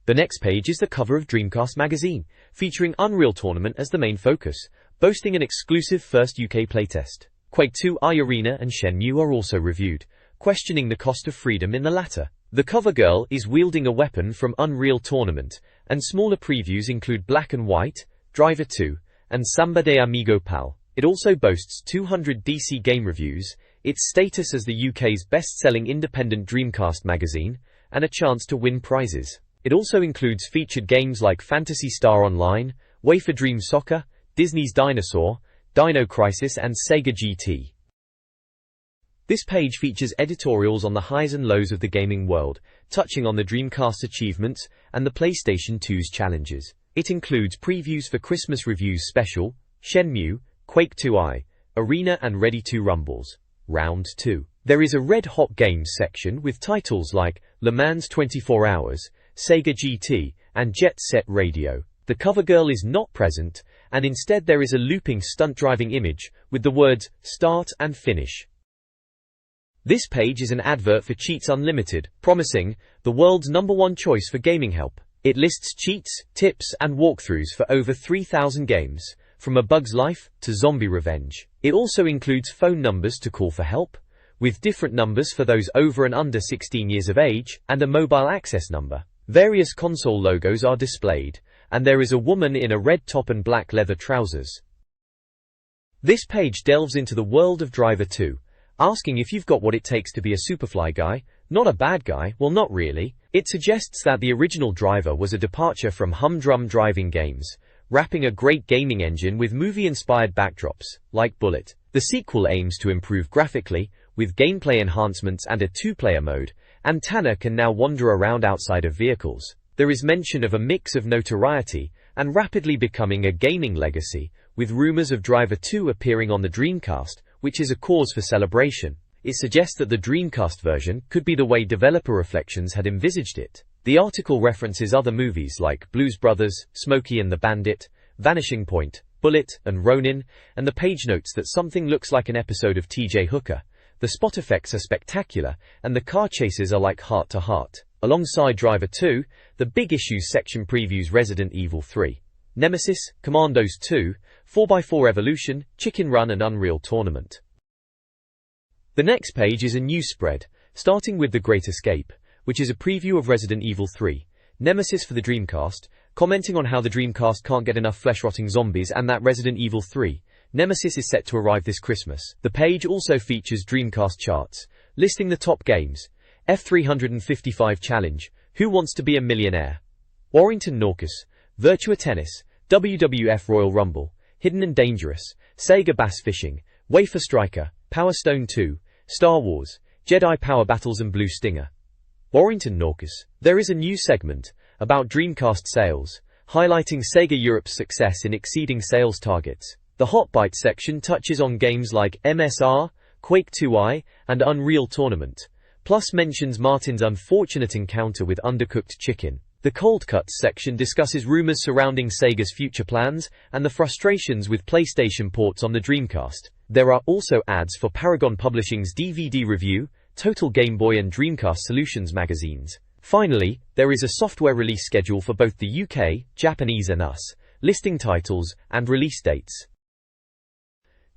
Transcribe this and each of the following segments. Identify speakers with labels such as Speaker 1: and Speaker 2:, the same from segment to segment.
Speaker 1: The next page is the cover of Dreamcast Magazine, featuring Unreal Tournament as the main focus, boasting an exclusive first UK playtest. Quake 2 Arena and Shenmue are also reviewed, questioning the cost of freedom in the latter. The cover girl is wielding a weapon from Unreal Tournament, and smaller previews include Black and White, Driver 2, and Samba de Amigo Pal. It also boasts 200 DC game reviews, its status as the UK's best-selling independent Dreamcast magazine, and a chance to win prizes. It also includes featured games like Phantasy Star Online, Wafer Dream Soccer, Disney's Dinosaur, Dino Crisis and Sega GT. This page features editorials on the highs and lows of the gaming world, touching on the Dreamcast's achievements and the PlayStation 2's challenges. It includes previews for Christmas Reviews Special, Shenmue, Quake 2 Arena and Ready 2 Rumbles. Round 2. There is a red-hot games section with titles like Le Mans 24 Hours, Sega GT, and Jet Set Radio. The cover girl is not present, and instead there is a looping stunt driving image with the words Start and Finish. This page is an advert for Cheats Unlimited, promising the world's #1 choice for gaming help. It lists cheats, tips, and walkthroughs for over 3,000 games, from A Bug's Life to Zombie Revenge. It also includes phone numbers to call for help, with different numbers for those over and under 16 years of age, and a mobile access number. Various console logos are displayed, and there is a woman in a red top and black leather trousers. This page delves into the world of Driver 2, asking if you've got what it takes to be a superfly guy, not a bad guy. Well, not really. It suggests that the original Driver was a departure from humdrum driving games, wrapping a great gaming engine with movie-inspired backdrops, like Bullet. The sequel aims to improve graphically, with gameplay enhancements and a two-player mode, and Tanner can now wander around outside of vehicles. There is mention of a mix of notoriety and rapidly becoming a gaming legacy, with rumors of Driver 2 appearing on the Dreamcast, which is a cause for celebration. It suggests that the Dreamcast version could be the way developer Reflections had envisaged it. The article references other movies like Blues Brothers, Smokey and the Bandit, Vanishing Point, Bullet, and Ronin, and the page notes that something looks like an episode of TJ Hooker. The spot effects are spectacular, and the car chases are like Heart to Heart. Alongside Driver 2, the Big Issues section previews Resident Evil 3, Nemesis, Commandos 2, 4x4 Evolution, Chicken Run and Unreal Tournament. The next page is a news spread, starting with The Great Escape, which is a preview of Resident Evil 3, Nemesis for the Dreamcast, commenting on how the Dreamcast can't get enough flesh-rotting zombies and that Resident Evil 3, Nemesis is set to arrive this Christmas. The page also features Dreamcast charts, listing the top games: F355 Challenge, Who Wants to Be a Millionaire, Warrington Norcus, Virtua Tennis, WWF Royal Rumble, Hidden and Dangerous, Sega Bass Fishing, Wafer Striker, Power Stone 2, Star Wars, Jedi Power Battles and Blue Stinger. Warrington Norcus. There is a new segment about Dreamcast sales, highlighting Sega Europe's success in exceeding sales targets. The Hot Byte section touches on games like MSR, Quake 2 and Unreal Tournament, plus mentions Martin's unfortunate encounter with undercooked chicken. The Cold Cuts section discusses rumors surrounding Sega's future plans and the frustrations with PlayStation ports on the Dreamcast. There are also ads for Paragon Publishing's DVD Review, Total Game Boy and Dreamcast Solutions magazines. Finally, there is a software release schedule for both the UK, Japanese and US, listing titles and release dates.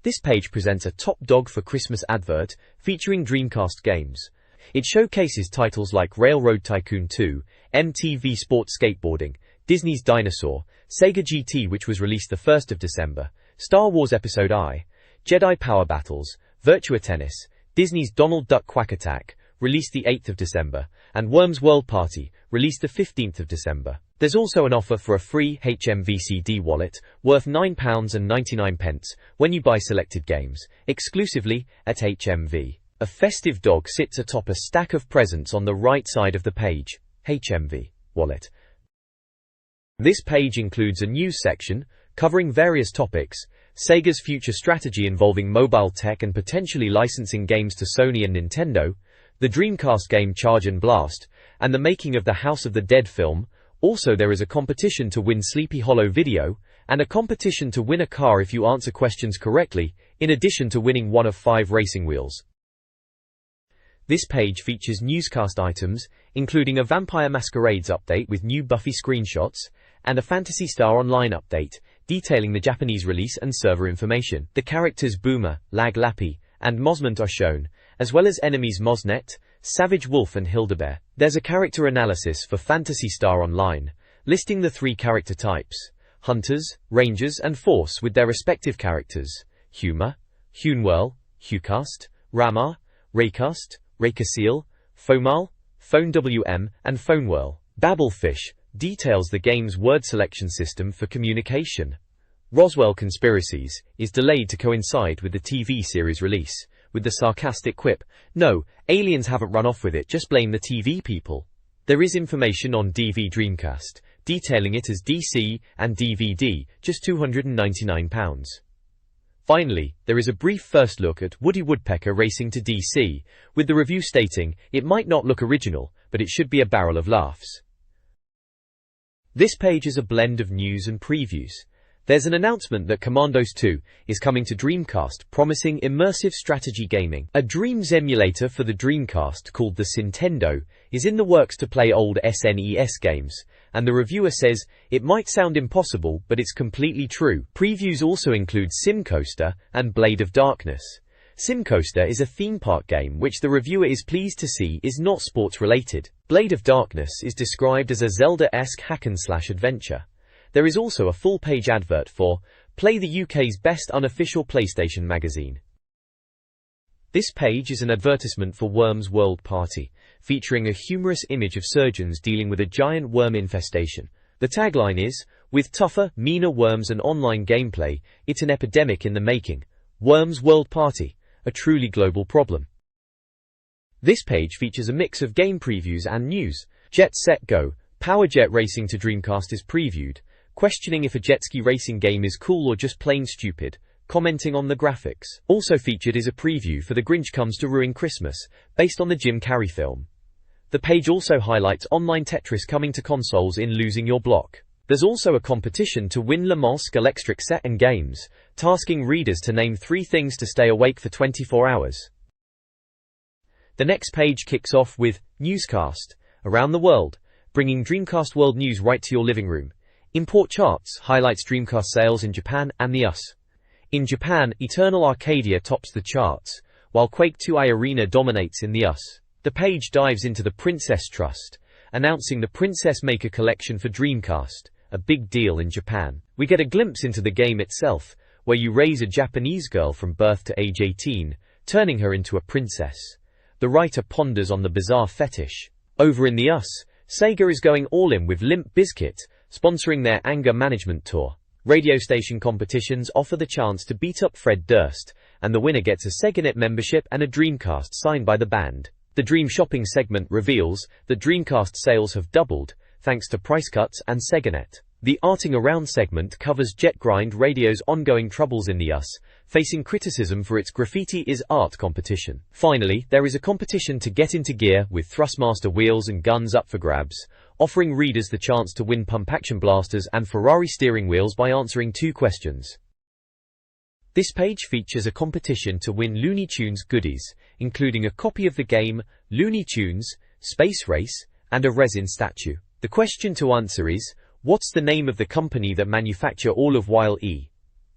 Speaker 1: This page presents a Top Dog for Christmas advert featuring Dreamcast games. It showcases titles like Railroad Tycoon 2, MTV Sports Skateboarding, Disney's Dinosaur, Sega GT which was released the 1st of December, Star Wars Episode I, Jedi Power Battles, Virtua Tennis, Disney's Donald Duck Quack Attack, released the 8th of December, and Worms World Party, released the 15th of December. There's also an offer for a free HMVCD wallet worth £9.99 when you buy selected games, exclusively at HMV. A festive dog sits atop a stack of presents on the right side of the page. HMV wallet. This page includes a news section covering various topics: Sega's future strategy involving mobile tech and potentially licensing games to Sony and Nintendo, the Dreamcast game Charge and Blast, and the making of the House of the Dead film. Also, there is a competition to win Sleepy Hollow Video, and a competition to win a car if you answer questions correctly, in addition to winning one of 5 racing wheels. This page features newscast items, including a Vampire Masquerades update with new Buffy screenshots, and a Phantasy Star Online update, detailing the Japanese release and server information. The characters Boomer, Lag Lappy, and Mosmont are shown, as well as enemies Mosnet, Savage Wolf and Hildebeer. There's a character analysis for Phantasy Star Online, listing the 3 character types: Hunters, Rangers and Force with their respective characters: Humor, Hunewhirl, Hucast, Ramar, Raycast, Raycaseal, Fomal, Phone WM, and Phonewhirl. Babblefish details the game's word selection system for communication. Roswell Conspiracies is delayed to coincide with the TV series release, with the sarcastic quip, "No, aliens haven't run off with it, just blame the TV people." There is information on DV Dreamcast, detailing it as DC and DVD, just £299. Finally, there is a brief first look at Woody Woodpecker racing to DC, with the review stating, "It might not look original, but it should be a barrel of laughs." This page is a blend of news and previews. There's an announcement that Commandos 2 is coming to Dreamcast, promising immersive strategy gaming. A Dreams emulator for the Dreamcast called the Sintendo is in the works to play old SNES games, and the reviewer says, "It might sound impossible, but it's completely true." Previews also include Sim Coaster and Blade of Darkness. Sim Coaster is a theme park game which the reviewer is pleased to see is not sports related. Blade of Darkness is described as a Zelda-esque hack-and-slash adventure. There is also a full-page advert for Play, the UK's best unofficial PlayStation magazine. This page is an advertisement for Worms World Party, featuring a humorous image of surgeons dealing with a giant worm infestation. The tagline is, "With tougher, meaner worms and online gameplay, it's an epidemic in the making. Worms World Party, a truly global problem." This page features a mix of game previews and news. Jet Set Go, Power Jet Racing to Dreamcast is previewed, questioning if a jet ski racing game is cool or just plain stupid, commenting on the graphics. Also featured is a preview for The Grinch Comes to Ruin Christmas, based on the Jim Carrey film. The page also highlights online Tetris coming to consoles in Losing Your Block. There's also a competition to win Le Mans Electric Set and Games, tasking readers to name 3 things to stay awake for 24 hours. The next page kicks off with Newscast, Around the World, bringing Dreamcast World News right to your living room. Import Charts highlights Dreamcast sales in Japan and the US. In Japan, Eternal Arcadia tops the charts, while Quake 2 Arena dominates in the US. The page dives into the Princess Trust, announcing the Princess Maker Collection for Dreamcast, a big deal in Japan. We get a glimpse into the game itself, where you raise a Japanese girl from birth to age 18, turning her into a princess. The writer ponders on the bizarre fetish. Over in the US, Sega is going all in with Limp Bizkit, sponsoring their anger management tour. Radio station competitions offer the chance to beat up Fred Durst, and the winner gets a SegaNet membership and a Dreamcast signed by the band. The Dream Shopping segment reveals that Dreamcast sales have doubled, thanks to price cuts and SegaNet. The Arting Around segment covers Jet Grind Radio's ongoing troubles in the US, facing criticism for its Graffiti is Art competition. Finally, there is a competition to get into gear with Thrustmaster wheels and guns up for grabs, offering readers the chance to win pump-action blasters and Ferrari steering wheels by answering 2 questions. This page features a competition to win Looney Tunes goodies, including a copy of the game, Looney Tunes, Space Race, and a resin statue. The question to answer is, what's the name of the company that manufacture all of Wile E.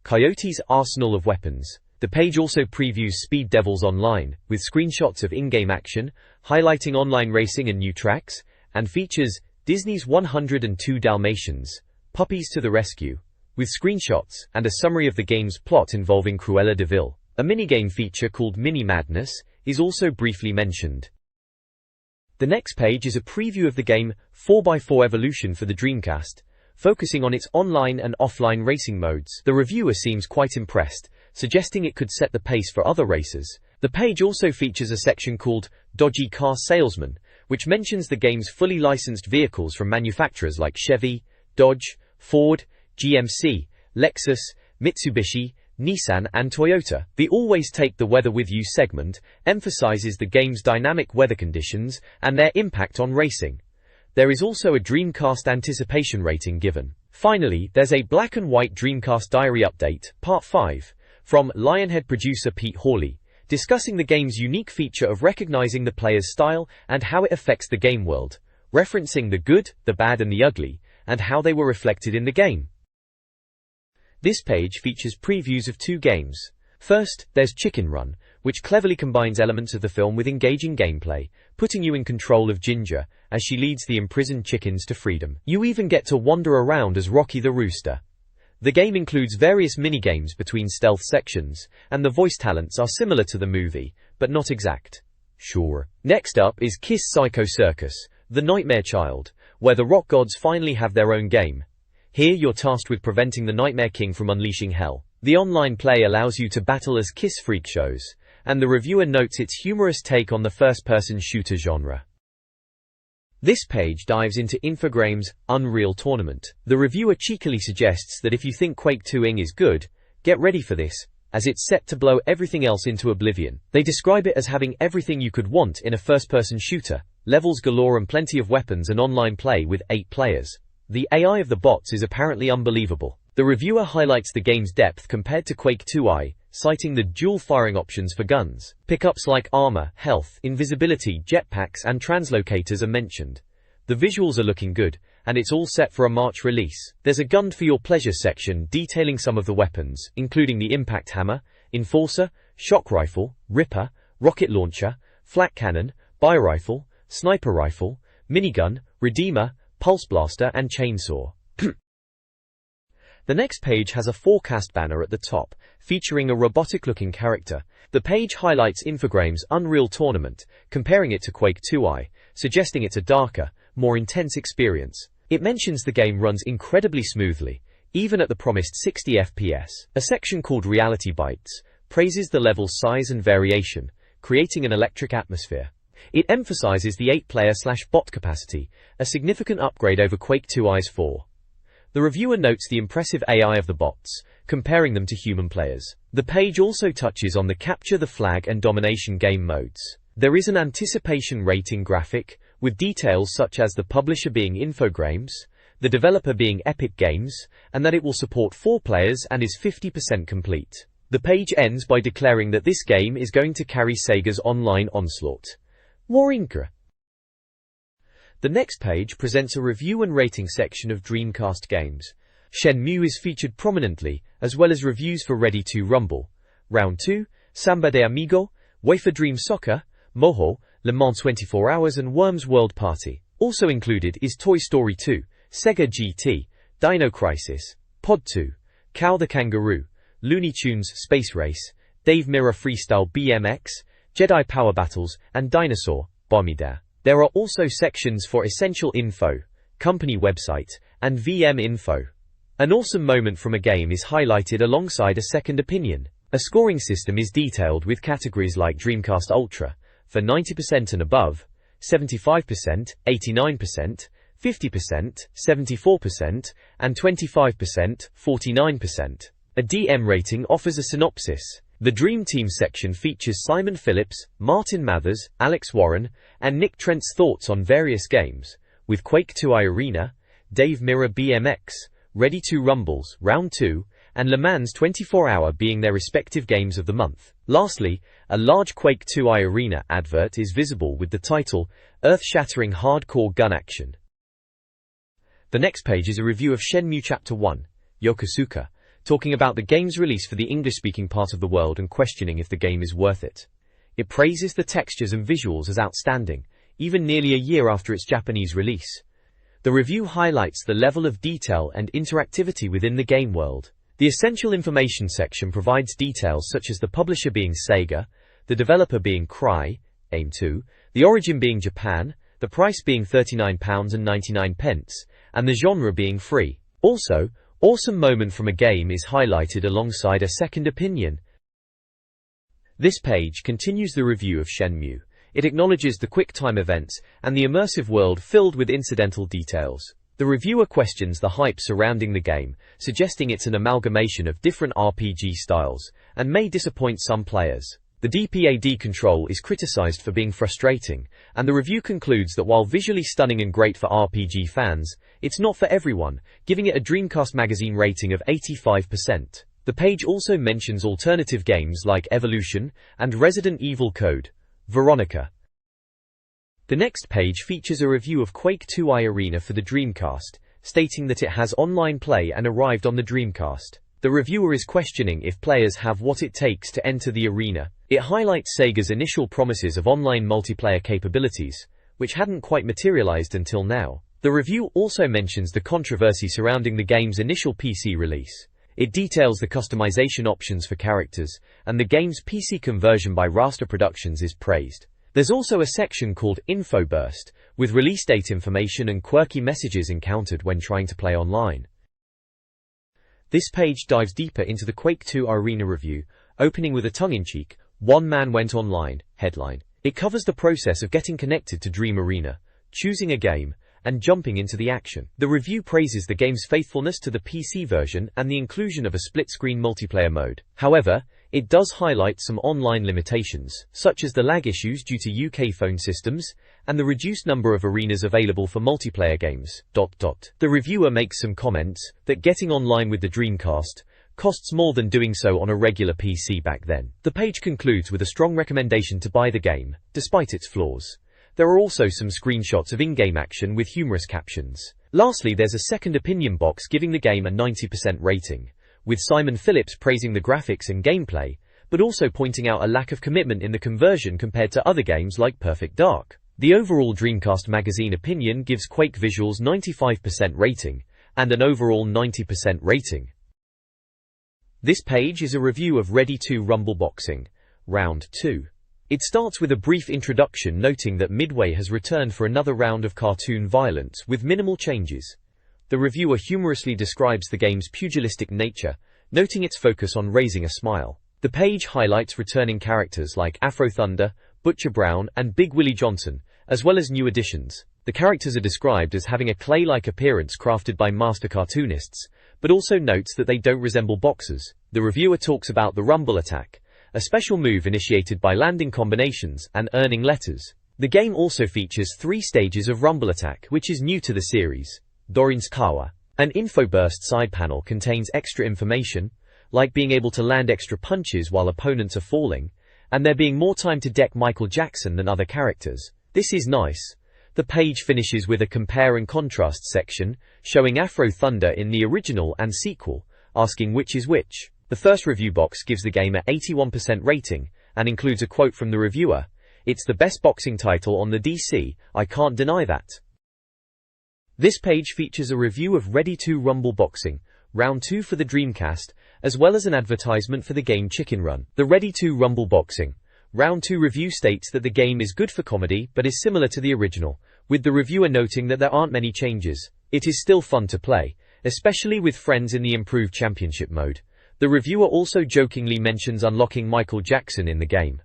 Speaker 1: Coyote's arsenal of weapons? The page also previews Speed Devils Online, with screenshots of in-game action, highlighting online racing and new tracks, and features Disney's 102 Dalmatians, Puppies to the Rescue, with screenshots and a summary of the game's plot involving Cruella de Vil. A minigame feature called Mini Madness is also briefly mentioned. The next page is a preview of the game 4x4 Evolution for the Dreamcast, focusing on its online and offline racing modes. The reviewer seems quite impressed, suggesting it could set the pace for other racers. The page also features a section called Dodgy Car Salesman, which mentions the game's fully licensed vehicles from manufacturers like Chevy, Dodge, Ford, GMC, Lexus, Mitsubishi, Nissan and Toyota. The Always Take the Weather With You segment emphasizes the game's dynamic weather conditions and their impact on racing. There is also a Dreamcast anticipation rating given. Finally, there's a black and white Dreamcast Diary update, Part 5, from Lionhead producer Pete Hawley, discussing the game's unique feature of recognizing the player's style and how it affects the game world, referencing the good, the bad and the ugly, and how they were reflected in the game. This page features previews of 2 games. First, there's Chicken Run, which cleverly combines elements of the film with engaging gameplay, putting you in control of Ginger as she leads the imprisoned chickens to freedom. You even get to wander around as Rocky the Rooster. The game includes various minigames between stealth sections, and the voice talents are similar to the movie, but not exact. Sure. Next up is Kiss Psycho Circus, The Nightmare Child, where the rock gods finally have their own game. Here you're tasked with preventing the Nightmare King from unleashing hell. The online play allows you to battle as Kiss freak shows, and the reviewer notes its humorous take on the first-person shooter genre. This page dives into Infogrames' Unreal Tournament. The reviewer cheekily suggests that if you think Quake 2 is good, get ready for this, as it's set to blow everything else into oblivion. They describe it as having everything you could want in a first-person shooter, levels galore and plenty of weapons and online play with 8 players. The AI of the bots is apparently unbelievable. The reviewer highlights the game's depth compared to Quake 2, citing the dual firing options for guns. Pickups like armor, health, invisibility, jetpacks and translocators are mentioned. The visuals are looking good, and it's all set for a March release. There's a gun for your pleasure section detailing some of the weapons, including the impact hammer, enforcer, shock rifle, ripper, rocket launcher, flak cannon, bi-rifle, sniper rifle, minigun, redeemer, pulse blaster and chainsaw. The next page has a forecast banner at the top, featuring a robotic-looking character. The page highlights Infogrames' Unreal Tournament, comparing it to Quake 2, suggesting it's a darker, more intense experience. It mentions the game runs incredibly smoothly, even at the promised 60 FPS. A section called Reality Bites praises the level's size and variation, creating an electric atmosphere. It emphasizes the 8-player/bot capacity, a significant upgrade over Quake 2's 4. The reviewer notes the impressive AI of the bots, comparing them to human players. The page also touches on the Capture the Flag and Domination game modes. There is an anticipation rating graphic, with details such as the publisher being Infogrames, the developer being Epic Games, and that it will support 4 players and is 50% complete. The page ends by declaring that this game is going to carry Sega's online onslaught. Warinka. The next page presents a review and rating section of Dreamcast games. Shenmue is featured prominently, as well as reviews for Ready to Rumble, Round 2, Samba de Amigo, Wafer Dream Soccer, Moho, Le Mans 24 Hours and Worms World Party. Also included is Toy Story 2, Sega GT, Dino Crisis, Pod 2, Cow the Kangaroo, Looney Tunes Space Race, Dave Mirra Freestyle BMX, Jedi Power Battles, and Dinosaur Bomidare. There are also sections for essential info, company website, and VM info. An awesome moment from a game is highlighted alongside a second opinion. A scoring system is detailed with categories like Dreamcast Ultra, for 90% and above, 75%, 89%, 50%, 74%, and 25%, 49%. A DM rating offers a synopsis. The Dream Team section features Simon Phillips, Martin Mathers, Alex Warren, and Nick Trent's thoughts on various games, with Quake 2 Arena, Dave Mirra BMX, Ready to Rumbles, Round 2, and Le Mans 24 Hour being their respective games of the month. Lastly, a large Quake 2 Arena advert is visible with the title, Earth-Shattering Hardcore Gun Action. The next page is a review of Shenmue Chapter 1, Yokosuka, talking about the game's release for the English-speaking part of the world and questioning if the game is worth it. It praises the textures and visuals as outstanding, even nearly a year after its Japanese release. The review highlights the level of detail and interactivity within the game world. The essential information section provides details such as the publisher being Sega, the developer being Cry, AIM2, the origin being Japan, the price being £39.99, and the genre being free. Also, awesome moment from a game is highlighted alongside a second opinion. This page continues the review of Shenmue. It acknowledges the quick-time events and the immersive world filled with incidental details. The reviewer questions the hype surrounding the game, suggesting it's an amalgamation of different RPG styles, and may disappoint some players. The DPAD control is criticized for being frustrating, and the review concludes that while visually stunning and great for RPG fans, it's not for everyone, giving it a Dreamcast Magazine rating of 85%. The page also mentions alternative games like Evolution and Resident Evil Code Veronica. The next page features a review of Quake 2 iArena for the Dreamcast, stating that it has online play and arrived on the Dreamcast. The reviewer is questioning if players have what it takes to enter the arena. It highlights Sega's initial promises of online multiplayer capabilities, which hadn't quite materialized until now. The review also mentions the controversy surrounding the game's initial PC release. It details the customization options for characters, and the game's PC conversion by Raster Productions is praised. There's also a section called Info Burst, with release date information and quirky messages encountered when trying to play online. This page dives deeper into the Quake 2 Arena review, opening with a tongue-in-cheek, "One man went online" headline. It covers the process of getting connected to Dream Arena, choosing a game, and jumping into the action. The review praises the game's faithfulness to the PC version and the inclusion of a split-screen multiplayer mode. However, it does highlight some online limitations, such as the lag issues due to UK phone systems, and the reduced number of arenas available for multiplayer games. The reviewer makes some comments that getting online with the Dreamcast costs more than doing so on a regular PC back then. The page concludes with a strong recommendation to buy the game, despite its flaws. There are also some screenshots of in-game action with humorous captions. Lastly, there's a second opinion box giving the game a 90% rating, with Simon Phillips praising the graphics and gameplay, but also pointing out a lack of commitment in the conversion compared to other games like Perfect Dark. The overall Dreamcast Magazine opinion gives Quake Visuals 95% rating, and an overall 90% rating. This page is a review of Ready 2 Rumble Boxing, Round 2. It starts with a brief introduction noting that Midway has returned for another round of cartoon violence with minimal changes. The reviewer humorously describes the game's pugilistic nature, noting its focus on raising a smile. The page highlights returning characters like Afro Thunder, Butcher Brown, and Big Willie Johnson, as well as new additions. The characters are described as having a clay-like appearance crafted by master cartoonists, but also notes that they don't resemble boxers. The reviewer talks about the Rumble Attack, a special move initiated by landing combinations and earning letters. The game also features 3 stages of Rumble Attack, which is new to the series. Dorinskawa. An info burst side panel contains extra information, like being able to land extra punches while opponents are falling, and there being more time to deck Michael Jackson than other characters. This is nice. The page finishes with a compare and contrast section, showing Afro Thunder in the original and sequel, asking which is which. The first review box gives the game a 81% rating, and includes a quote from the reviewer, "It's the best boxing title on the DC, I can't deny that." This page features a review of Ready 2 Rumble Boxing, Round 2 for the Dreamcast, as well as an advertisement for the game Chicken Run. The Ready 2 Rumble Boxing, Round 2 review states that the game is good for comedy but is similar to the original, with the reviewer noting that there aren't many changes. It is still fun to play, especially with friends in the improved championship mode. The reviewer also jokingly mentions unlocking Michael Jackson in the game.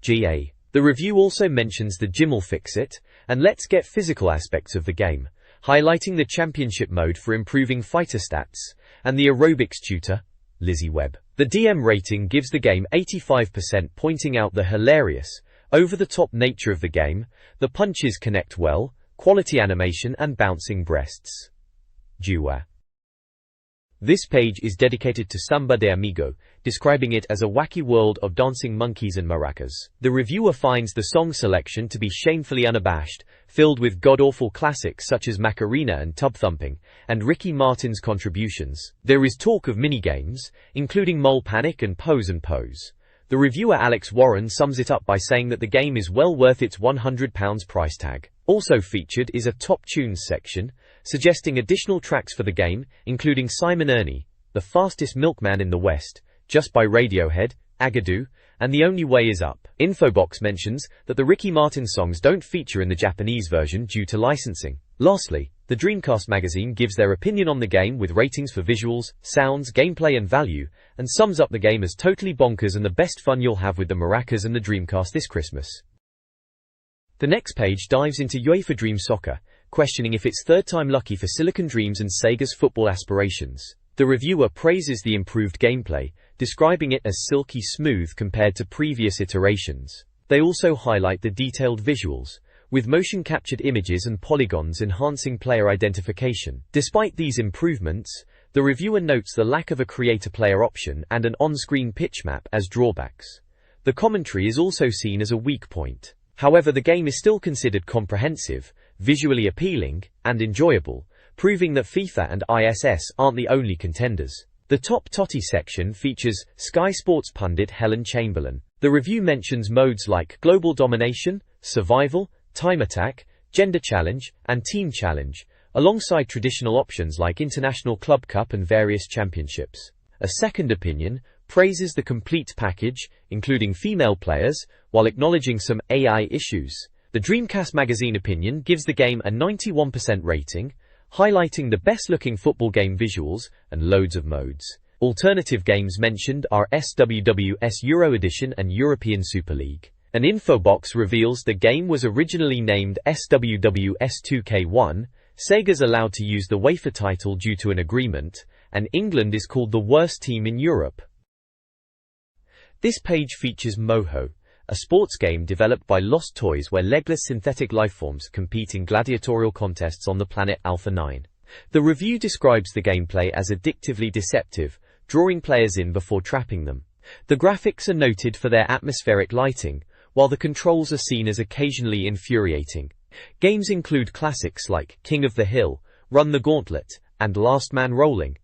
Speaker 1: GA. The review also mentions the Gym'll Fix It and Let's Get Physical aspects of the game, highlighting the championship mode for improving fighter stats, and the aerobics tutor, Lizzie Webb. The DM rating gives the game 85%, pointing out the hilarious, over-the-top nature of the game, the punches connect well, quality animation and bouncing breasts. Jua. This page is dedicated to Samba de Amigo, describing it as a wacky world of dancing monkeys and maracas. The reviewer finds the song selection to be shamefully unabashed, filled with god-awful classics such as Macarena and Tub Thumping, and Ricky Martin's contributions. There is talk of minigames, including Mole Panic and Pose and Pose. The reviewer Alex Warren sums it up by saying that the game is well worth its £100 price tag. Also featured is a Top Tunes section, suggesting additional tracks for the game, including Simon Ernie, The Fastest Milkman in the West, Just by Radiohead, Agadoo, and The Only Way Is Up. Infobox mentions that the Ricky Martin songs don't feature in the Japanese version due to licensing. Lastly, the Dreamcast Magazine gives their opinion on the game with ratings for visuals, sounds, gameplay and value, and sums up the game as totally bonkers and the best fun you'll have with the maracas and the Dreamcast this Christmas. The next page dives into UEFA Dream Soccer, questioning if it's third time lucky for Silicon Dreams and Sega's football aspirations. The reviewer praises the improved gameplay, describing it as silky smooth compared to previous iterations. They also highlight the detailed visuals, with motion-captured images and polygons enhancing player identification. Despite these improvements, The reviewer notes the lack of a creator-player option and an on-screen pitch map as drawbacks. The commentary is also seen as a weak point. However, the game is still considered comprehensive, visually appealing, and enjoyable, proving that FIFA and ISS aren't the only contenders. The Top Totty section features Sky Sports pundit Helen Chamberlain. The review mentions modes like Global Domination, Survival, Time Attack, Gender Challenge, and Team Challenge, alongside traditional options like International Club Cup and various championships. A second opinion praises the complete package, including female players, while acknowledging some AI issues. The Dreamcast Magazine opinion gives the game a 91% rating, highlighting the best-looking football game visuals and loads of modes. Alternative games mentioned are SWWS Euro Edition and European Super League. An info box reveals the game was originally named SWWS 2K1, Sega's allowed to use the wafer title due to an agreement, and England is called the worst team in Europe. This page features Moho, a sports game developed by Lost Toys where legless synthetic lifeforms compete in gladiatorial contests on the planet Alpha 9. The review describes the gameplay as addictively deceptive, drawing players in before trapping them. The graphics are noted for their atmospheric lighting, while the controls are seen as occasionally infuriating. Games include classics like King of the Hill, Run the Gauntlet, and Last Man Rolling.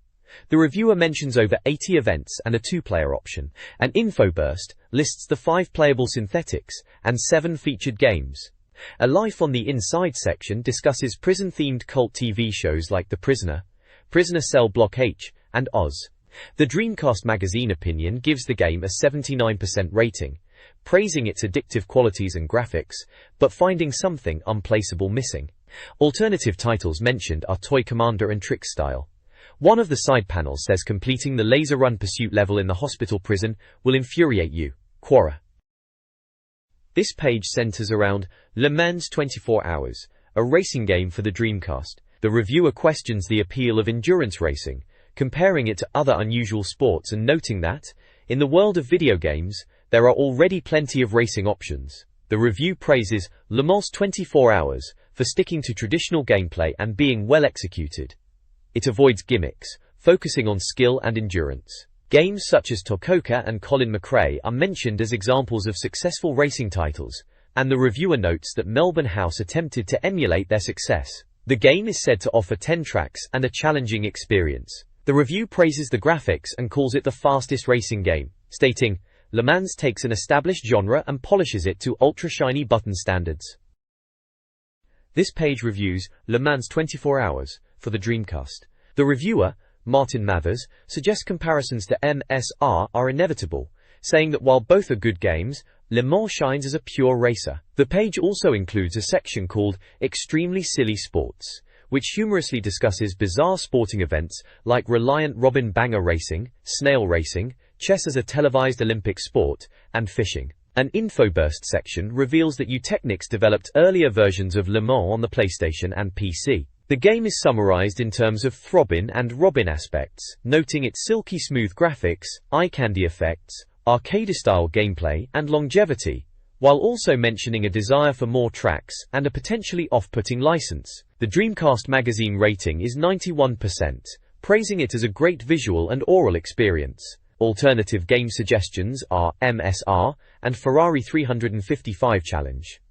Speaker 1: The reviewer mentions over 80 events and a 2-player option. An info burst lists the 5 playable synthetics and 7 featured games. A Life on the Inside section discusses prison-themed cult TV shows like The Prisoner, Prisoner Cell Block H, and Oz. The Dreamcast Magazine opinion gives the game a 79% rating, praising its addictive qualities and graphics, but finding something unplaceable missing. Alternative titles mentioned are Toy Commander and Trick Style. One of the side panels says completing the laser run pursuit level in the hospital prison will infuriate you. Quora. This page centers around Le Mans 24 Hours, a racing game for the Dreamcast. The reviewer questions the appeal of endurance racing, comparing it to other unusual sports and noting that, in the world of video games, there are already plenty of racing options. The review praises Le Mans 24 Hours for sticking to traditional gameplay and being well executed. It avoids gimmicks, focusing on skill and endurance. Games such as Tokoka and Colin McRae are mentioned as examples of successful racing titles, and the reviewer notes that Melbourne House attempted to emulate their success. The game is said to offer 10 tracks and a challenging experience. The review praises the graphics and calls it the fastest racing game, stating, Le Mans takes an established genre and polishes it to ultra-shiny button standards. This page reviews Le Mans 24 Hours for the Dreamcast. The reviewer, Martin Mathers, suggests comparisons to MSR are inevitable, saying that while both are good games, Le Mans shines as a pure racer. The page also includes a section called Extremely Silly Sports, which humorously discusses bizarre sporting events like Reliant Robin Banger Racing, Snail Racing, chess as a televised Olympic sport, and fishing. An InfoBurst section reveals that Eutechnyx developed earlier versions of Le Mans on the PlayStation and PC. The game is summarized in terms of throbbing and robin aspects, noting its silky smooth graphics, eye-candy effects, arcade-style gameplay, and longevity, while also mentioning a desire for more tracks and a potentially off-putting license. The Dreamcast Magazine rating is 91%, praising it as a great visual and oral experience. Alternative game suggestions are MSR and Ferrari 355 Challenge.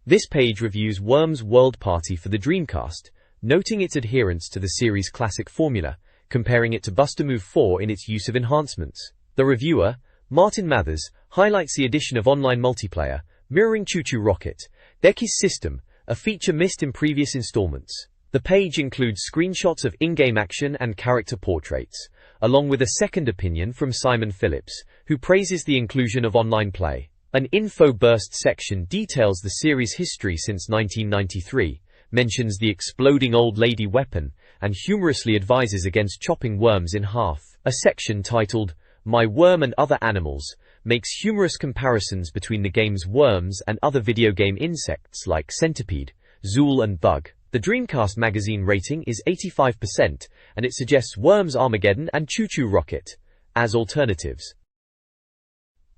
Speaker 1: This page reviews Worms World Party for the Dreamcast, noting its adherence to the series' classic formula, comparing it to Buster Move 4 in its use of enhancements. The reviewer, Martin Mathers, highlights the addition of online multiplayer, mirroring Choo Choo Rocket, Decky's system, a feature missed in previous installments. The page includes screenshots of in-game action and character portraits, along with a second opinion from Simon Phillips, who praises the inclusion of online play. An info burst section details the series' history since 1993, mentions the exploding old lady weapon, and humorously advises against chopping worms in half. A section titled, My Worm and Other Animals, makes humorous comparisons between the game's worms and other video game insects like centipede, zool and bug. The Dreamcast Magazine rating is 85%, and it suggests Worms Armageddon and Choo Choo Rocket as alternatives.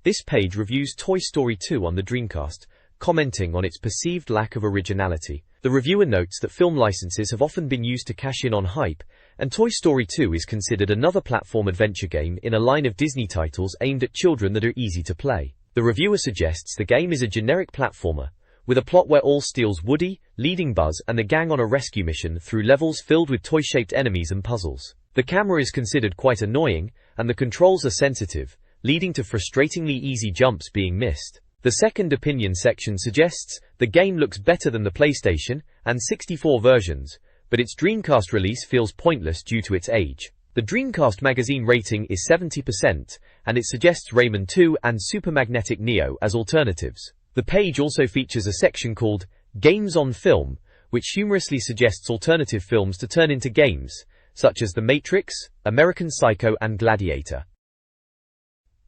Speaker 1: This page reviews Toy Story 2 on the Dreamcast, commenting on its perceived lack of originality. The reviewer notes that film licenses have often been used to cash in on hype, and Toy Story 2 is considered another platform adventure game in a line of Disney titles aimed at children that are easy to play. The reviewer suggests the game is a generic platformer, with a plot where all steals Woody, leading Buzz and the gang on a rescue mission through levels filled with toy-shaped enemies and puzzles. The camera is considered quite annoying, and the controls are sensitive, leading to frustratingly easy jumps being missed. The second opinion section suggests the game looks better than the PlayStation and 64 versions, but its Dreamcast release feels pointless due to its age. The Dreamcast Magazine rating is 70%, and it suggests Rayman 2 and Super Magnetic Neo as alternatives. The page also features a section called Games on Film, which humorously suggests alternative films to turn into games, such as The Matrix, American Psycho and Gladiator.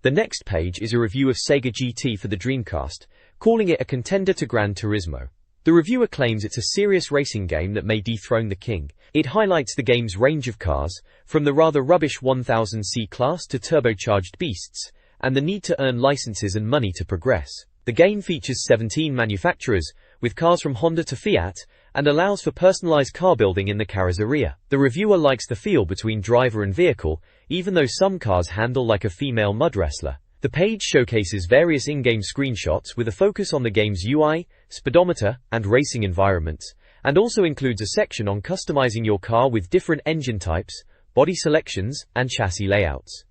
Speaker 1: The next page is a review of Sega GT for the Dreamcast, calling it a contender to Gran Turismo. The reviewer claims it's a serious racing game that may dethrone the king. It highlights the game's range of cars, from the rather rubbish 1000C class to turbocharged beasts, and the need to earn licenses and money to progress. The game features 17 manufacturers, with cars from Honda to Fiat, and allows for personalized car building in the carrozzeria. The reviewer likes the feel between driver and vehicle, even though some cars handle like a female mud wrestler. The page showcases various in-game screenshots with a focus on the game's UI, speedometer, and racing environments, and also includes a section on customizing your car with different engine types, body selections, and chassis layouts.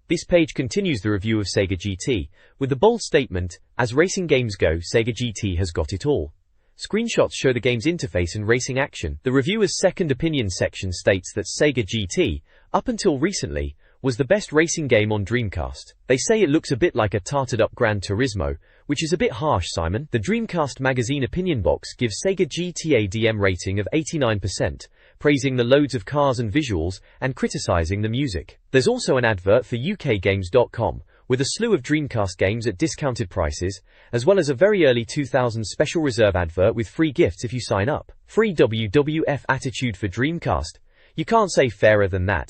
Speaker 1: This page continues the review of Sega GT, with the bold statement, "As racing games go, Sega GT has got it all." Screenshots show the game's interface and racing action. The reviewer's second opinion section states that Sega GT, up until recently, was the best racing game on Dreamcast. They say it looks a bit like a tarted-up Gran Turismo, which is a bit harsh, Simon. The Dreamcast Magazine opinion box gives Sega GT a DM rating of 89%, praising the loads of cars and visuals, and criticizing the music. There's also an advert for ukgames.com, with a slew of Dreamcast games at discounted prices, as well as a very early 2000 special reserve advert with free gifts if you sign up. Free WWF attitude for Dreamcast. You can't say fairer than that.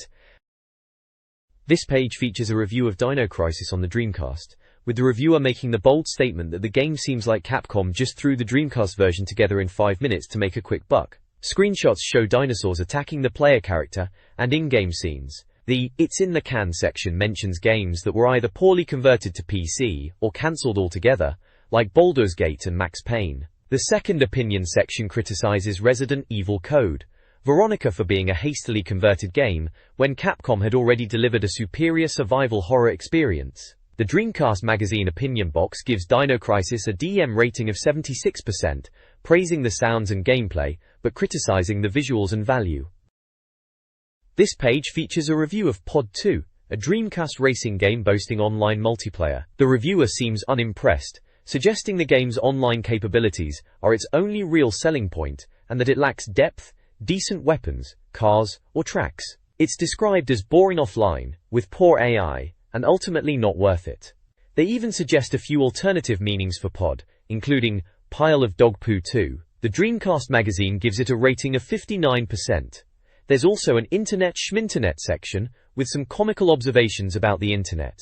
Speaker 1: This page features a review of Dino Crisis on the Dreamcast, with the reviewer making the bold statement that the game seems like Capcom just threw the Dreamcast version together in 5 minutes to make a quick buck. Screenshots show dinosaurs attacking the player character, and in-game scenes. The "It's in the Can" section mentions games that were either poorly converted to PC, or cancelled altogether, like Baldur's Gate and Max Payne. The second opinion section criticizes Resident Evil Code Veronica for being a hastily converted game, when Capcom had already delivered a superior survival horror experience. The Dreamcast Magazine opinion box gives Dino Crisis a DM rating of 76%, praising the sounds and gameplay, but criticizing the visuals and value. This page features a review of Pod 2, a Dreamcast racing game boasting online multiplayer. The reviewer seems unimpressed, suggesting the game's online capabilities are its only real selling point, and that it lacks depth, decent weapons, cars, or tracks. It's described as boring offline, with poor AI, and ultimately not worth it. They even suggest a few alternative meanings for Pod, including Pile of Dog Poo 2. The Dreamcast magazine gives it a rating of 59%. There's also an Internet Schminternet section, with some comical observations about the Internet.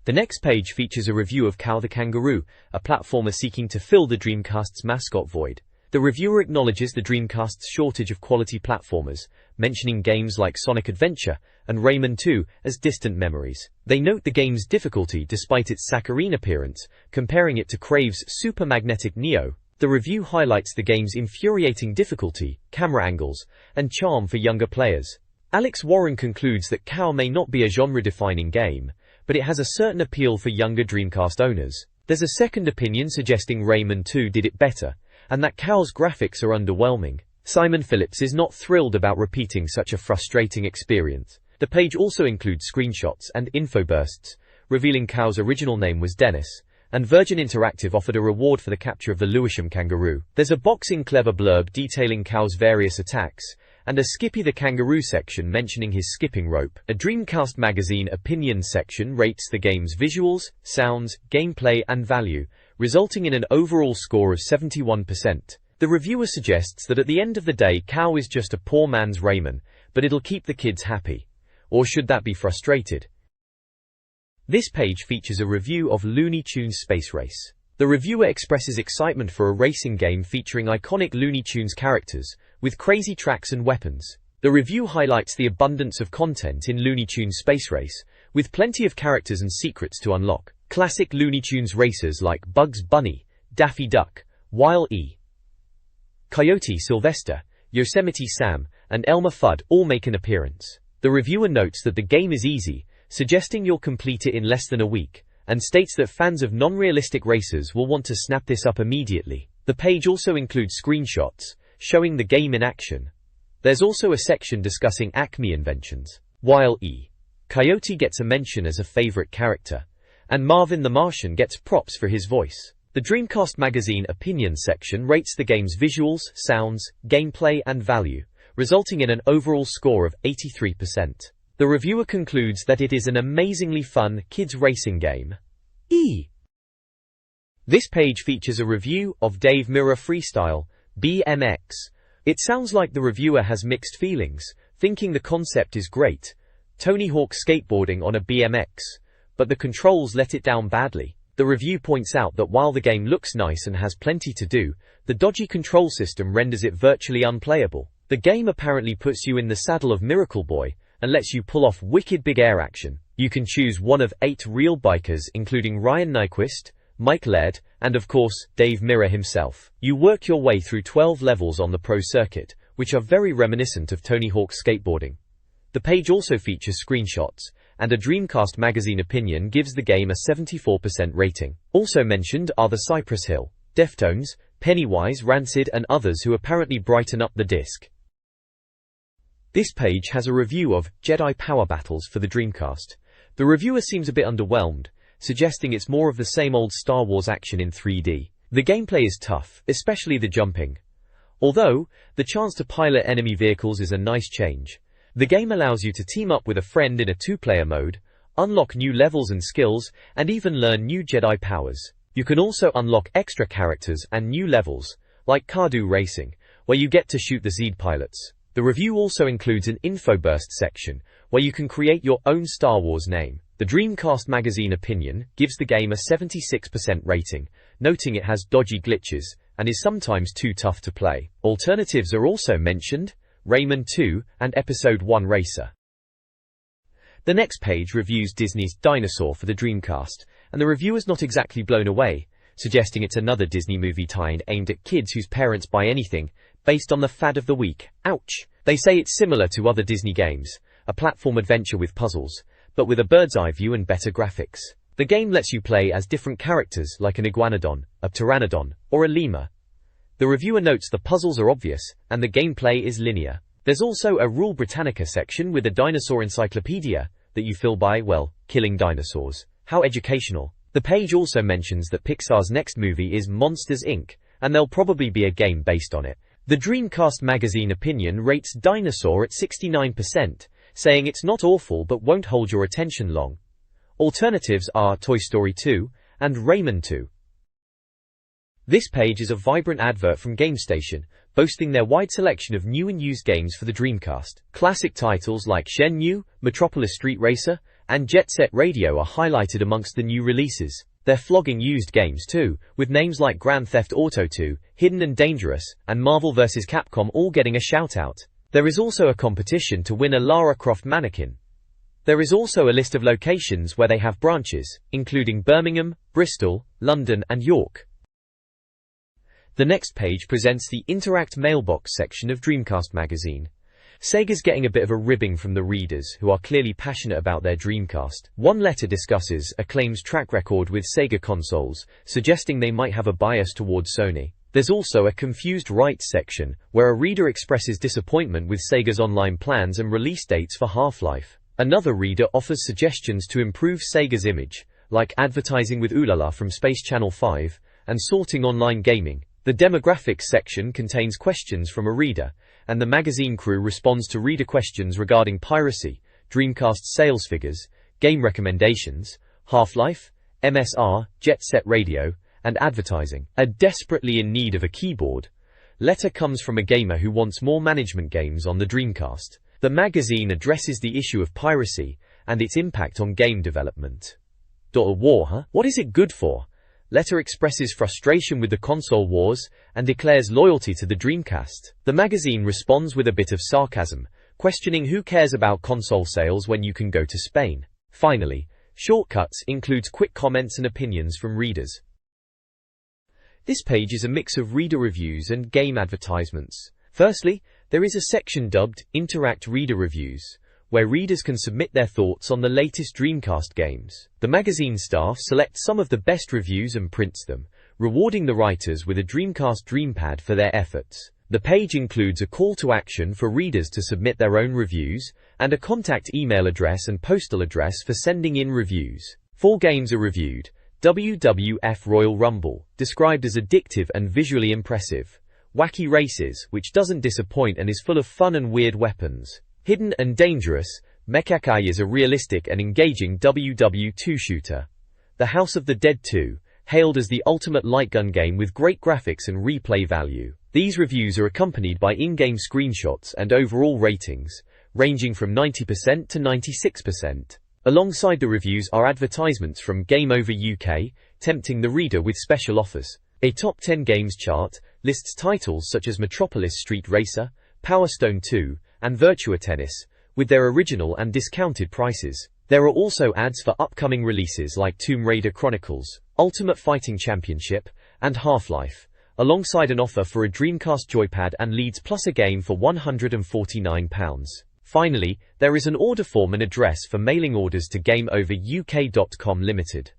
Speaker 1: The next page features a review of Cow the Kangaroo, a platformer seeking to fill the Dreamcast's mascot void. The reviewer acknowledges the Dreamcast's shortage of quality platformers, mentioning games like Sonic Adventure and Rayman 2 as distant memories. They note the game's difficulty despite its saccharine appearance, comparing it to Crave's Super Magnetic Neo. The review highlights the game's infuriating difficulty, camera angles, and charm for younger players. Alex Warren concludes that Cow may not be a genre-defining game, but it has a certain appeal for younger Dreamcast owners. There's a second opinion suggesting Rayman 2 did it better, and that Cow's graphics are underwhelming. Simon Phillips is not thrilled about repeating such a frustrating experience. The page also includes screenshots and info bursts, revealing Cow's original name was Dennis, and Virgin Interactive offered a reward for the capture of the Lewisham kangaroo. There's a boxing clever blurb detailing Cow's various attacks, and a Skippy the Kangaroo section mentioning his skipping rope. A Dreamcast Magazine opinion section rates the game's visuals, sounds, gameplay and value, resulting in an overall score of 71%. The reviewer suggests that at the end of the day Cow is just a poor man's Rayman, but it'll keep the kids happy. Or should that be frustrated? This page features a review of Looney Tunes Space Race. The reviewer expresses excitement for a racing game featuring iconic Looney Tunes characters, with crazy tracks and weapons. The review highlights the abundance of content in Looney Tunes Space Race, with plenty of characters and secrets to unlock. Classic Looney Tunes racers like Bugs Bunny, Daffy Duck, Wile E. Coyote Sylvester, Yosemite Sam, and Elmer Fudd all make an appearance. The reviewer notes that the game is easy, suggesting you'll complete it in less than a week, and states that fans of non-realistic racers will want to snap this up immediately. The page also includes screenshots, showing the game in action. There's also a section discussing Acme inventions. Wile E. Coyote gets a mention as a favorite character, and Marvin the Martian gets props for his voice. The Dreamcast Magazine opinion section rates the game's visuals, sounds, gameplay, and value, resulting in an overall score of 83%. The reviewer concludes that it is an amazingly fun kids racing game. This page features a review of Dave Mirra Freestyle, BMX. It sounds like the reviewer has mixed feelings, thinking the concept is great, Tony Hawk skateboarding on a BMX, but the controls let it down badly. The review points out that while the game looks nice and has plenty to do, the dodgy control system renders it virtually unplayable. The game apparently puts you in the saddle of Miracle Boy and lets you pull off wicked big air action. You can choose one of 8 real bikers, including Ryan Nyquist, Mike Laird, and of course, Dave Mirra himself. You work your way through 12 levels on the pro circuit, which are very reminiscent of Tony Hawk skateboarding. The page also features screenshots, and a Dreamcast Magazine opinion gives the game a 74% rating. Also mentioned are the Cypress Hill, Deftones, Pennywise, Rancid, and others who apparently brighten up the disc. This page has a review of Jedi Power Battles for the Dreamcast. The reviewer seems a bit underwhelmed, suggesting it's more of the same old Star Wars action in 3D. The gameplay is tough, especially the jumping. Although, the chance to pilot enemy vehicles is a nice change. The game allows you to team up with a friend in a 2-player mode, unlock new levels and skills, and even learn new Jedi powers. You can also unlock extra characters and new levels, like Cardu Racing, where you get to shoot the Zed pilots. The review also includes an info burst section, where you can create your own Star Wars name. The Dreamcast Magazine opinion gives the game a 76% rating, noting it has dodgy glitches, and is sometimes too tough to play. Alternatives are also mentioned, Rayman 2, and Episode 1 Racer. The next page reviews Disney's Dinosaur for the Dreamcast, and the reviewer's not exactly blown away, suggesting it's another Disney movie tie-in aimed at kids whose parents buy anything, based on the fad of the week. Ouch! They say it's similar to other Disney games, a platform adventure with puzzles, but with a bird's-eye view and better graphics. The game lets you play as different characters like an iguanodon, a pteranodon, or a lemur. The reviewer notes the puzzles are obvious, and the gameplay is linear. There's also a Rule Britannica section with a dinosaur encyclopedia that you fill by, well, killing dinosaurs. How educational. The page also mentions that Pixar's next movie is Monsters, Inc., and there'll probably be a game based on it. The Dreamcast Magazine opinion rates Dinosaur at 69%, saying it's not awful but won't hold your attention long. Alternatives are Toy Story 2 and Rayman 2. This page is a vibrant advert from GameStation, boasting their wide selection of new and used games for the Dreamcast. Classic titles like Shenmue, Metropolis Street Racer, and Jet Set Radio are highlighted amongst the new releases. They're flogging used games too, with names like Grand Theft Auto 2, Hidden and Dangerous, and Marvel vs. Capcom all getting a shout-out. There is also a competition to win a Lara Croft mannequin. There is also a list of locations where they have branches, including Birmingham, Bristol, London, and York. The next page presents the Interact Mailbox section of Dreamcast Magazine. Sega's getting a bit of a ribbing from the readers, who are clearly passionate about their Dreamcast. One letter discusses Acclaim's track record with Sega consoles, suggesting they might have a bias towards Sony. There's also a Confused Rights section, where a reader expresses disappointment with Sega's online plans and release dates for Half-Life. Another reader offers suggestions to improve Sega's image, like advertising with Oolala from Space Channel 5, and sorting online gaming. The Demographics section contains questions from a reader, and the magazine crew responds to reader questions regarding piracy, Dreamcast sales figures, game recommendations, Half-Life, MSR, Jet Set Radio, and advertising. A desperately in need of a keyboard letter comes from a gamer who wants more management games on the Dreamcast. The magazine addresses the issue of piracy and its impact on game development. A war, huh? What is it good for? letter expresses frustration with the console wars and declares loyalty to the Dreamcast. The magazine responds with a bit of sarcasm, questioning who cares about console sales when you can go to Spain. Finally, Shortcuts includes quick comments and opinions from readers. This page is a mix of reader reviews and game advertisements. Firstly, there is a section dubbed Interact Reader Reviews, where readers can submit their thoughts on the latest Dreamcast games. The magazine staff selects some of the best reviews and prints them, rewarding the writers with a Dreamcast Dreampad for their efforts. The page includes a call to action for readers to submit their own reviews, and a contact email address and postal address for sending in reviews. 4 games are reviewed. WWF Royal Rumble, described as addictive and visually impressive. Wacky Races, which doesn't disappoint and is full of fun and weird weapons. Hidden and Dangerous, Mechakai is a realistic and engaging WW2 shooter. The House of the Dead 2, hailed as the ultimate light gun game with great graphics and replay value. These reviews are accompanied by in-game screenshots and overall ratings, ranging from 90% to 96%. Alongside the reviews are advertisements from Game Over UK, tempting the reader with special offers. A Top 10 Games chart lists titles such as Metropolis Street Racer, Power Stone 2, and Virtua Tennis, with their original and discounted prices. There are also ads for upcoming releases like Tomb Raider Chronicles, Ultimate Fighting Championship, and Half-Life, alongside an offer for a Dreamcast Joypad and Leads plus a game for £149. Finally, there is an order form and address for mailing orders to GameOverUK.com Limited.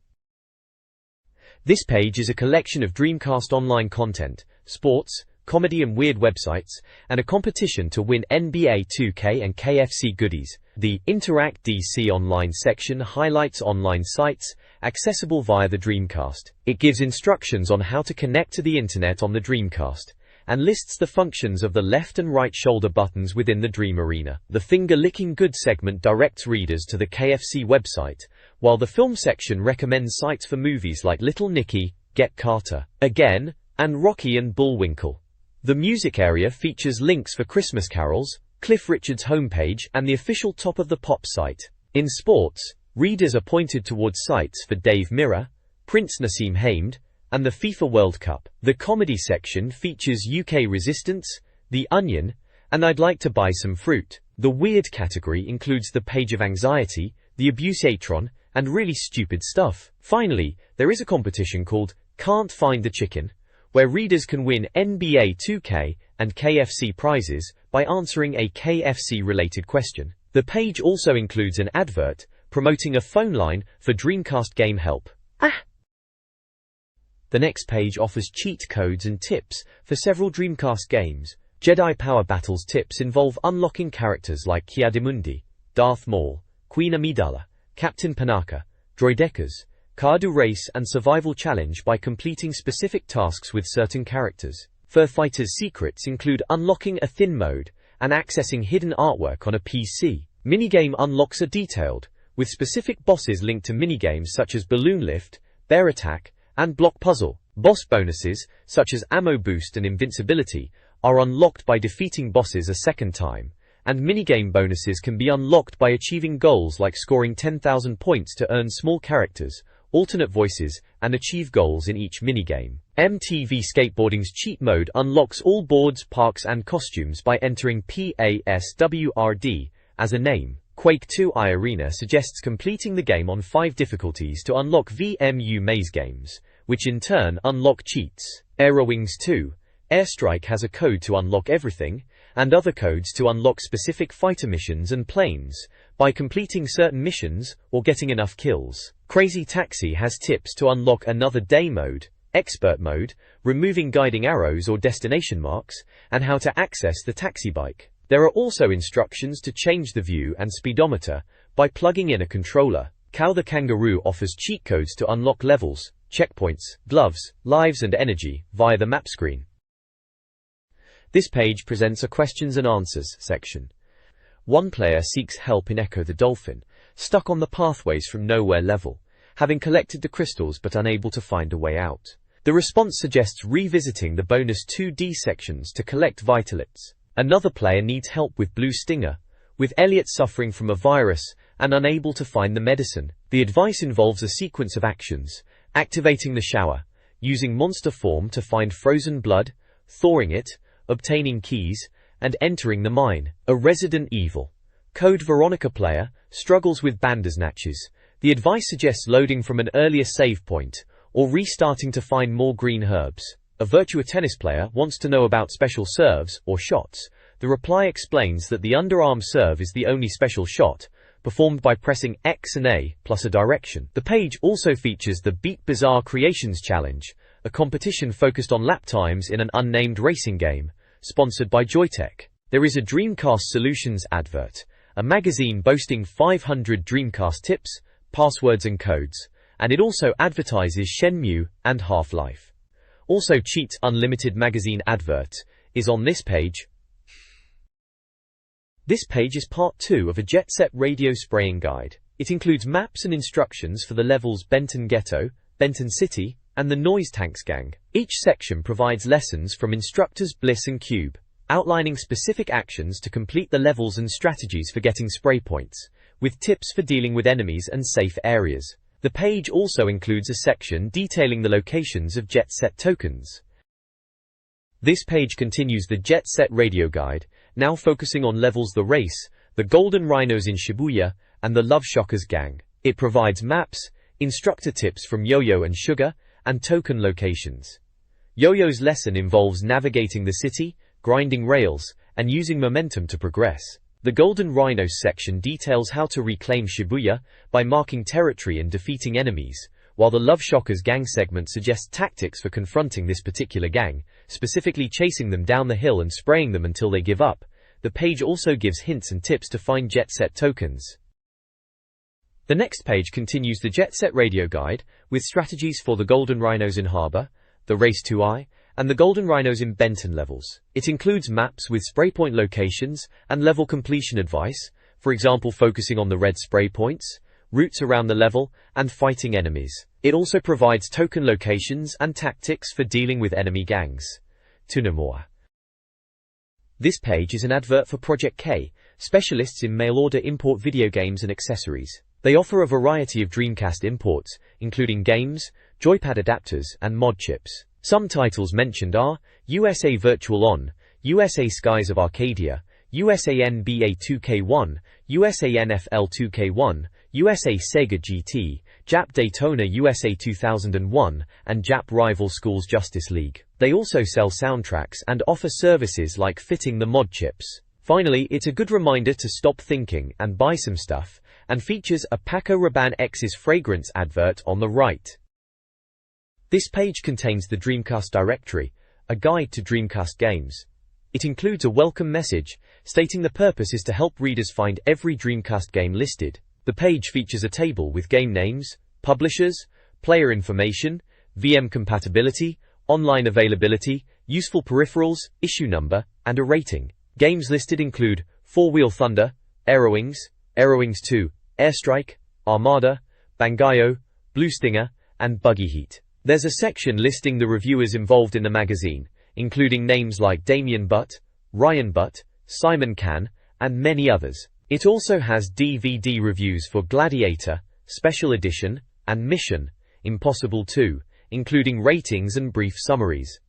Speaker 1: This page is a collection of Dreamcast Online content, sports, comedy and weird websites, and a competition to win NBA 2K and KFC goodies. The Interact DC Online section highlights online sites accessible via the Dreamcast. It gives instructions on how to connect to the internet on the Dreamcast, and lists the functions of the left and right shoulder buttons within the Dream Arena. The finger-licking good segment directs readers to the KFC website, while the film section recommends sites for movies like Little Nicky, Get Carter, Again, and Rocky and Bullwinkle. The music area features links for Christmas carols, Cliff Richard's homepage, and the official Top of the Pop site. In sports, readers are pointed towards sites for Dave Mirra, Prince Nassim Hamed, and the FIFA World Cup. The comedy section features UK Resistance, The Onion, and I'd Like to Buy Some Fruit. The weird category includes The Page of Anxiety, The Abuse-atron, and Really Stupid Stuff. Finally, there is a competition called Can't Find the Chicken, where readers can win NBA 2K and KFC prizes by answering a KFC-related question. The page also includes an advert promoting a phone line for Dreamcast Game Help. The next page offers cheat codes and tips for several Dreamcast games. Jedi Power Battles tips involve unlocking characters like Ki-Adi-Mundi, Darth Maul, Queen Amidala, Captain Panaka, Droidekas, Cardu Race and Survival Challenge by completing specific tasks with certain characters. Fur Fighter's secrets include unlocking a thin mode and accessing hidden artwork on a PC. Minigame unlocks are detailed, with specific bosses linked to minigames such as Balloon Lift, Bear Attack, and Block Puzzle. Boss bonuses, such as Ammo Boost and Invincibility, are unlocked by defeating bosses a second time, and minigame bonuses can be unlocked by achieving goals like scoring 10,000 points to earn small characters, alternate voices, and achieve goals in each minigame. MTV Skateboarding's cheat mode unlocks all boards, parks, and costumes by entering PASWRD as a name. Quake 2 iArena suggests completing the game on 5 difficulties to unlock VMU maze games, which in turn unlock cheats. Aerowings 2, Airstrike has a code to unlock everything, and other codes to unlock specific fighter missions and planes, by completing certain missions or getting enough kills. Crazy Taxi has tips to unlock Another Day mode, Expert mode, removing guiding arrows or destination marks, and how to access the taxi bike. There are also instructions to change the view and speedometer by plugging in a controller. Cow the Kangaroo offers cheat codes to unlock levels, checkpoints, gloves, lives and energy via the map screen. This page presents a questions and answers section. One player seeks help in Echo the Dolphin, stuck on the pathways from nowhere level, having collected the crystals but unable to find a way out. The response suggests revisiting the bonus 2D sections to collect Vitalites. Another player needs help with Blue Stinger, with Elliot suffering from a virus and unable to find the medicine. The advice involves a sequence of actions, Activating the shower, using monster form to find frozen blood, thawing it, obtaining keys, and entering the mine. A Resident Evil Code Veronica player struggles with bandersnatches. The advice suggests loading from an earlier save point, or restarting to find more green herbs. A Virtua Tennis player wants to know about special serves, or shots. The reply explains that the underarm serve is the only special shot, performed by pressing X and A plus a direction. The page also features the Beat Bizarre Creations Challenge, a competition focused on lap times in an unnamed racing game, sponsored by Joytech. There is a Dreamcast Solutions advert, a magazine boasting 500 Dreamcast tips, passwords and codes, and it also advertises Shenmue and Half-Life. Also Cheats Unlimited magazine advert is on this page. This page is part 2 of a Jet Set radio spraying guide. It includes maps and instructions for the levels Benton Ghetto, Benton City, and the Noise Tanks Gang. Each section provides lessons from instructors Bliss and Cube, outlining specific actions to complete the levels and strategies for getting spray points, with tips for dealing with enemies and safe areas. The page also includes a section detailing the locations of Jet Set tokens. This page continues the Jet Set radio guide, now focusing on levels The Race, the Golden Rhinos in Shibuya, and the Love Shockers Gang. It provides maps, instructor tips from Yo-Yo and Sugar, and token locations. Yo-Yo's lesson involves navigating the city, grinding rails, and using momentum to progress. The Golden Rhinos section details how to reclaim Shibuya by marking territory and defeating enemies, while the Love Shockers Gang segment suggests tactics for confronting this particular gang, specifically chasing them down the hill and spraying them until they give up. The page also gives hints and tips to find Jet Set tokens. The next page continues the Jet Set radio guide, with strategies for the Golden Rhinos in Harbor, the Race 2i, and the Golden Rhinos in Benton levels. It includes maps with spray point locations and level completion advice, for example focusing on the red spray points, routes around the level, and fighting enemies. It also provides token locations and tactics for dealing with enemy gangs. To know more. This page is an advert for Project K, specialists in mail-order import video games and accessories. They offer a variety of Dreamcast imports, including games, joypad adapters, and mod chips. Some titles mentioned are USA Virtual On, USA Skies of Arcadia, USA NBA 2K1, USA NFL 2K1, USA Sega GT, Jap Daytona USA 2001, and Jap Rival Schools Justice League. They also sell soundtracks and offer services like fitting the mod chips. Finally, it's a good reminder to stop thinking and buy some stuff, and features a Paco Rabanne X's fragrance advert on the right. This page contains the Dreamcast directory, a guide to Dreamcast games. It includes a welcome message, stating the purpose is to help readers find every Dreamcast game listed. The page features a table with game names, publishers, player information, VM compatibility, online availability, useful peripherals, issue number, and a rating. Games listed include Four Wheel Thunder, Aerowings, Aerowings 2, Airstrike, Armada, Bangayo, Blue Stinger, and Buggy Heat. There's a section listing the reviewers involved in the magazine, including names like Damien Butt, Ryan Butt, Simon Can, and many others. It also has DVD reviews for Gladiator, Special Edition, and Mission Impossible 2, including ratings and brief summaries.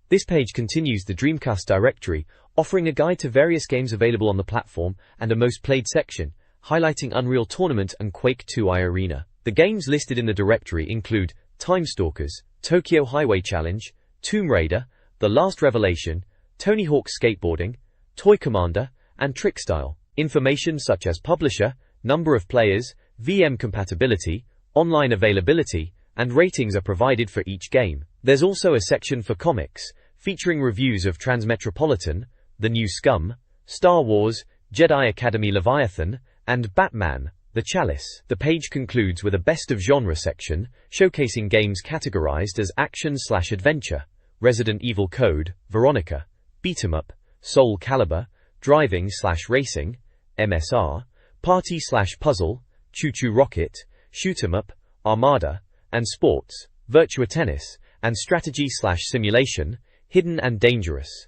Speaker 1: This page continues the Dreamcast directory, offering a guide to various games available on the platform and a most played section, highlighting Unreal Tournament and Quake 2i Arena. The games listed in the directory include Time Stalkers, Tokyo Highway Challenge, Tomb Raider, The Last Revelation, Tony Hawk Skateboarding, Toy Commander, and Trickstyle. Information such as publisher, number of players, VM compatibility, online availability, and ratings are provided for each game. There's also a section for comics, featuring reviews of Transmetropolitan, The New Scum, Star Wars, Jedi Academy Leviathan, and Batman, The Chalice. The page concludes with a best of genre section, showcasing games categorized as action/adventure, Resident Evil Code, Veronica, Beat 'em Up, Soul Calibur, Driving/Racing, MSR, Party/Puzzle, Choo Choo Rocket, Shoot 'em Up, Armada, and Sports, Virtua Tennis, and Strategy/Simulation, Hidden and Dangerous.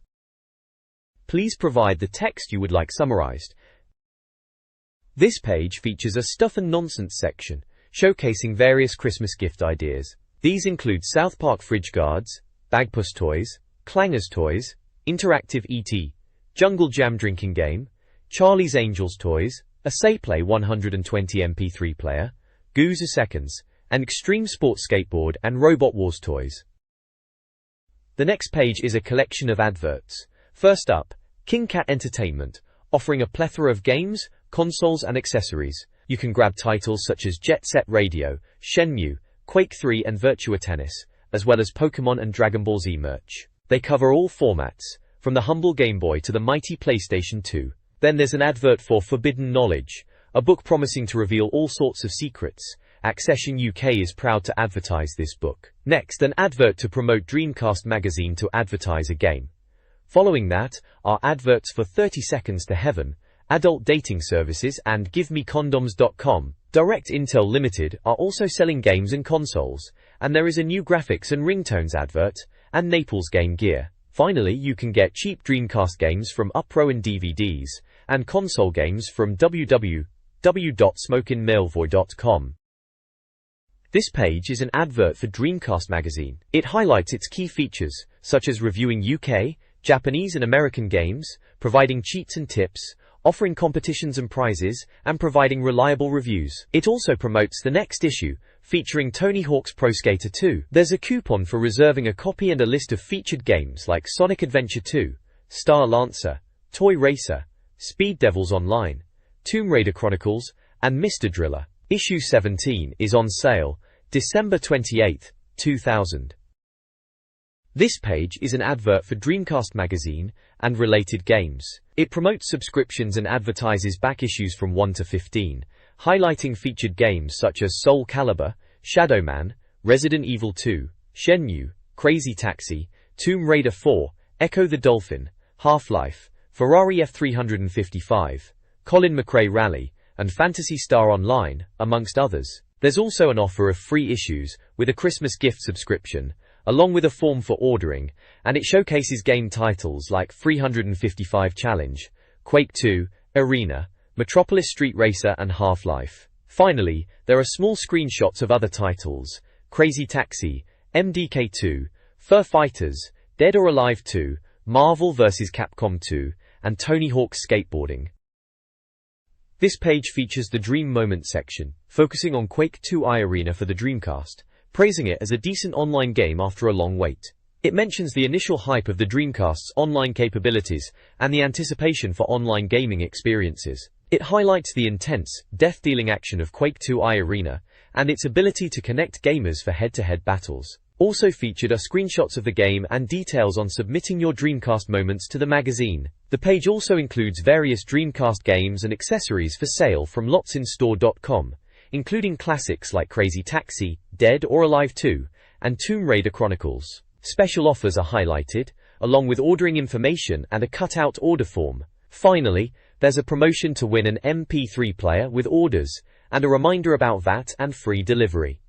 Speaker 1: Please provide the text you would like summarized. This page features a stuff and nonsense section, showcasing various Christmas gift ideas. These include South Park fridge guards, Bagpuss toys, Clangers toys, interactive ET, Jungle Jam drinking game, Charlie's Angels toys, a SayPlay 120 MP3 player, Goose Seconds, and Extreme Sports skateboard and Robot Wars toys. The next page is a collection of adverts. First up, King Cat Entertainment, offering a plethora of games, consoles and accessories. You can grab titles such as Jet Set Radio, Shenmue, Quake 3 and Virtua Tennis, as well as Pokemon and Dragon Ball Z merch. They cover all formats, from the humble Game Boy to the mighty PlayStation 2. Then there's an advert for Forbidden Knowledge, a book promising to reveal all sorts of secrets. Accession UK is proud to advertise this book. Next, an advert to promote Dreamcast Magazine to advertise a game. Following that are adverts for 30 Seconds to Heaven, adult dating services and GiveMeCondoms.com. Direct Intel Limited are also selling games and consoles, and there is a new graphics and ringtones advert, and Naples Game Gear. Finally, you can get cheap Dreamcast games from Upro and DVDs, and console games from www.smokeinmalvoy.com. This page is an advert for Dreamcast Magazine. It highlights its key features, such as reviewing UK, Japanese and American games, providing cheats and tips, offering competitions and prizes, and providing reliable reviews. It also promotes the next issue, featuring Tony Hawk's Pro Skater 2. There's a coupon for reserving a copy and a list of featured games like Sonic Adventure 2, Star Lancer, Toy Racer, Speed Devils Online, Tomb Raider Chronicles, and Mr. Driller. Issue 17 is on sale, December 28, 2000. This page is an advert for Dreamcast Magazine and related games. It promotes subscriptions and advertises back issues from 1 to 15, highlighting featured games such as Soul Calibur, Shadow Man, Resident Evil 2, Shenmue, Crazy Taxi, Tomb Raider 4, Echo the Dolphin, Half-Life, Ferrari F355, Colin McRae Rally, and Phantasy Star Online, amongst others. There's also an offer of free issues with a Christmas gift subscription, along with a form for ordering, and it showcases game titles like 355 Challenge, Quake 2, Arena, Metropolis Street Racer and Half-Life. Finally, there are small screenshots of other titles, Crazy Taxi, MDK2, Fur Fighters, Dead or Alive 2, Marvel vs. Capcom 2, and Tony Hawk's Skateboarding. This page features the Dream Moment section, focusing on Quake 2 iArena for the Dreamcast, praising it as a decent online game after a long wait. It mentions the initial hype of the Dreamcast's online capabilities and the anticipation for online gaming experiences. It highlights the intense, death-dealing action of Quake 2 iArena and its ability to connect gamers for head-to-head battles. Also featured are screenshots of the game and details on submitting your Dreamcast moments to the magazine. The page also includes various Dreamcast games and accessories for sale from lotsinstore.com, including classics like Crazy Taxi, Dead or Alive 2, and Tomb Raider Chronicles. Special offers are highlighted, along with ordering information and a cut-out order form. Finally, there's a promotion to win an MP3 player with orders, and a reminder about VAT and free delivery.